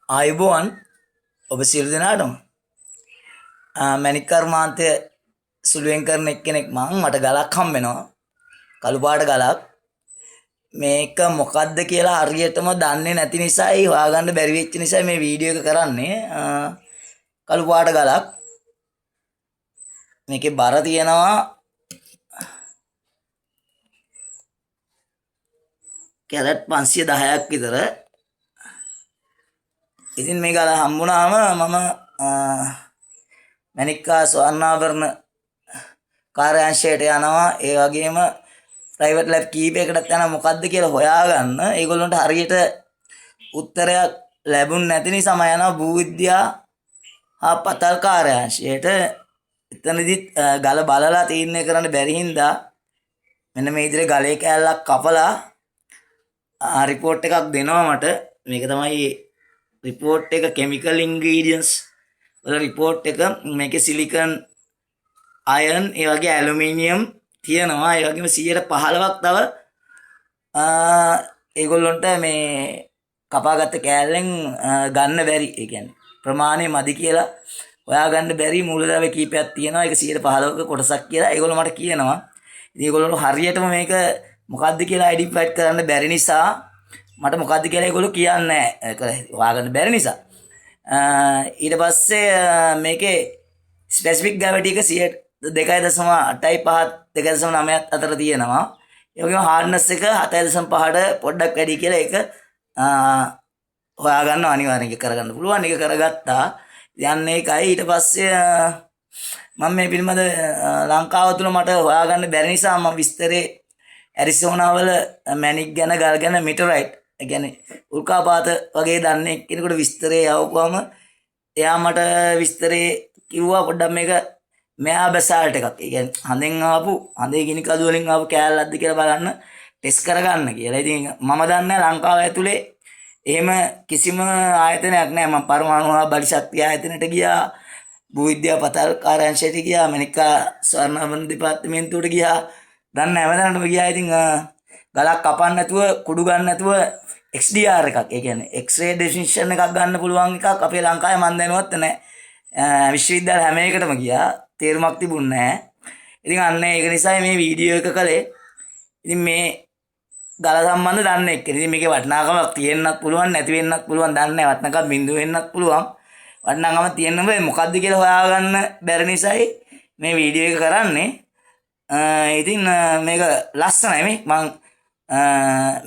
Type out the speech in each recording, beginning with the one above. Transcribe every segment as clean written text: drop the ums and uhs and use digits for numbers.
ආයුබෝවන් ඔබ සියලු දෙනාටම මැණික් කර්මාන්තය සුළුවෙන් කරන එක්කෙනෙක් මට ගලක් හම්බ වෙනවා කළු පාට ගලක් මේක මොකද්ද කියලා හරියටම දන්නේ නැති නිසායි හොයාගන්න බැරි වෙච්ච නිසා මේ වීඩියෝ එක කරන්නේ කළු පාට ගලක් මේකේ බර තියෙනවා කැරට් 510ක් විතර ඉතින් මේ ගල හම්බුනාම මම මැණික්කා ස්වර්ණාභරණ කාර්යාංශයට යනවා ඒ වගේම ප්‍රයිවට් ලැබ් කීපයකටත් යනවා මොකද්ද කියලා හොයාගන්න. ඒගොල්ලන්ට හරියට උත්තරයක් ලැබුණ නැති නිසා මම යනවා භූවිද්‍යා හා පතල් කාර්යාංශයට. එතනදිත් ගල බලලා තීරණය කරන්න බැරි හින්දා මෙන්න මේ විදිහට ගලේ කෑල්ලක් කපලා රිපෝට් එකක් දෙනවා මට. මේක තමයි රිපෝට් එක කෙමිකල් ඉන්ග්‍රීඩියන්ට්ස් වල රිපෝට් එක. මේකේ සිලිකන් අයර්න් ඒ වගේ ඇලුමිනියම් තියෙනවා. ඒ වගේම 15ක් තව ඒගොල්ලොන්ට මේ කපාගත්ත කෑල්ලෙන් ගන්න බැරි. ඒ කියන්නේ ප්‍රමාණය මදි කියලා හොයාගන්න බැරි මූලද්‍රව්‍ය කීපයක් තියෙනවා. ඒක 15ක කොටසක් කියලා ඒගොල්ලෝ මට කියනවා. ඉතින් ඒගොල්ලෝ හරියටම මේක මොකද්ද කියලා අයිඩෙන්ටිෆයි කරන්න බැරි නිසා මට මොකද්ද කියලා ඒගොල්ලෝ කියන්නේ නැහැ. හොයාගන්න බැරි නිසා. ඊට පස්සේ මේකේ ස්පෙસિෆික් ග්‍රැවිටි එක 2.8යි 2.9 අතර තියෙනවා. ඒ වගේම හાર્ඩ්නස් එක 7.5ට පොඩ්ඩක් වැඩි කියලා ඒක හොයාගන්න අනිවාර්යෙන් කරගන්න පුළුවන්. ඒක කරගත්තා. යන්නේ ඒකයි. ඊට පස්සේ මම මේ පිළිබඳ ලංකාව තුල මට හොයාගන්න බැරි නිසා මම විස්තරේ ඇරිසෝනා වල මැණික් ගැන ගල් ගැන මිටරයිට් ඒ කියන්නේ උල්කාපාත වගේ දන්නේ කෙනෙකුට විස්තරේ යවපුවම එයා මට විස්තරේ කිව්වා පොඩ්ඩක් මේක මෙයා බැසාල්ට් එකක්. ඒ කියන්නේ හඳෙන් ආපු හඳේ ගිනි කඳු වලින් ආපු කෑල්ලක්ද කියලා බලන්න ටෙස්ට් කරගන්න කියලා. ඉතින් මම දන්නේ ලංකාව ඇතුලේ එහෙම කිසිම ආයතනයක් නැහැ. මම පරමාණු බලි ශක්තිය ආයතනයට ගියා, භූවිද්‍යා පතල් කාර්යාංශයට ගියා, මැණික්කා ස්වර්ණාභරණ දෙපාර්තමේන්තුවට ගියා. දන්න හැමදාම ගියා. ඉතින් ගලක් කපන්න නැතුව කුඩු ගන්න නැතුව XDR එකක් ඒ කියන්නේ X-ray definition එකක් ගන්න පුළුවන් එකක් අපේ ලංකාවේ මන් දැනුවත් නැහැ. විශ්වවිද්‍යාල හැම එකටම ගියා. තේරුමක් තිබුණේ නැහැ. ඉතින් අන්න ඒක නිසා මේ වීඩියෝ එක කළේ. ඉතින් මේ ගල සම්බන්ධ දන්න එක්කෙනෙක්. ඉතින් මේකේ වටිනාකමක් තියෙන්නත් පුළුවන් නැති වෙන්නත් පුළුවන්. දන්නේ නැහැ. වටිනාකම බිඳුව වෙන්නත් පුළුවන්. වටිනාකම තියෙන්න බෑ මොකද්ද කියලා හොයාගන්න බැරි නිසායි මේ වීඩියෝ එක කරන්නේ. ඉතින් මේක ලස්සනයි මේ මං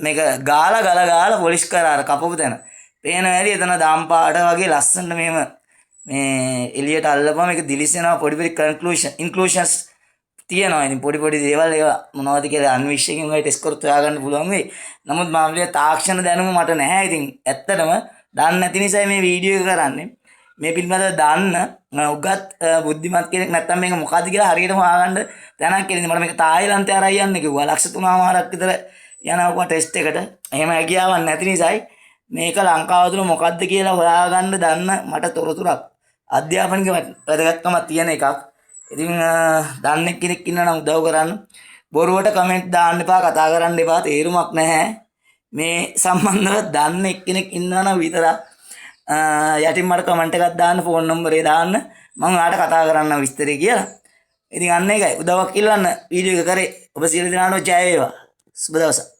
මේක ගාලා පොලිෂ් කරා අර කපපු තැන. පේන හැටි එතන දාම් පාට වගේ ලස්සනට මෙහෙම මේ එළියට අල්ලපුවම මේක දිලිසෙනවා. පොඩි ඉන්ක්ලූෂන්ස් තියෙනවා. ඉතින් පොඩි දේවල් ඒවා මොනවද කියලා අන්විෂ්‍යකින් ඔය ටෙස්ට් කරත් හොයාගන්න පුළුවන් වෙයි. නමුත් මම තාක්ෂණ දැනුම මට නැහැ. ඉතින් ඇත්තටම දන්නේ නැති නිසා මේ වීඩියෝ එක කරන්නේ. මේ පිළිබඳව දන්න උගත් බුද්ධිමත් කෙනෙක් නැත්තම් මේක මොකද්ද කියලා හරියටම හොයාගන්න දැනක් කෙනෙක් මට මේක තායිලන්තේ අරයි යන්න කිව්වා. ලක්ෂ 3මාරක් විතර යනවා ටෙස්ට් එකට. එහෙම හැකියාවක් නැති නිසායි මේක ලංකාව තුළ මොකද්ද කියලා හොයාගන්න දන්න මට තොරතුරක් අධ්‍යාපනික වැදගත්කමක් තියෙන එකක්. ඉතින් දන්නේ කෙනෙක් ඉන්නවා නම් උදව් කරන්න. බොරුවට කමෙන්ට් දාන්න එපා, කතා කරන්න එපා. තේරුමක් නැහැ. මේ සම්බන්ධව දන්නේ කෙනෙක් ඉන්නවා නම් විතරක් යටින් මට කමෙන්ට් එකක් දාන්න, ෆෝන් නම්බරේ දාන්න. මම ඔයාලට කතා කරන්න විස්තරේ කියලා. ඉතින් අන්න ඒකයි උදව්වක් ඉල්ලන්න වීඩියෝ එක කරේ. ඔබ සියලු දෙනාටම ජය වේවා. සුබ දවසක්.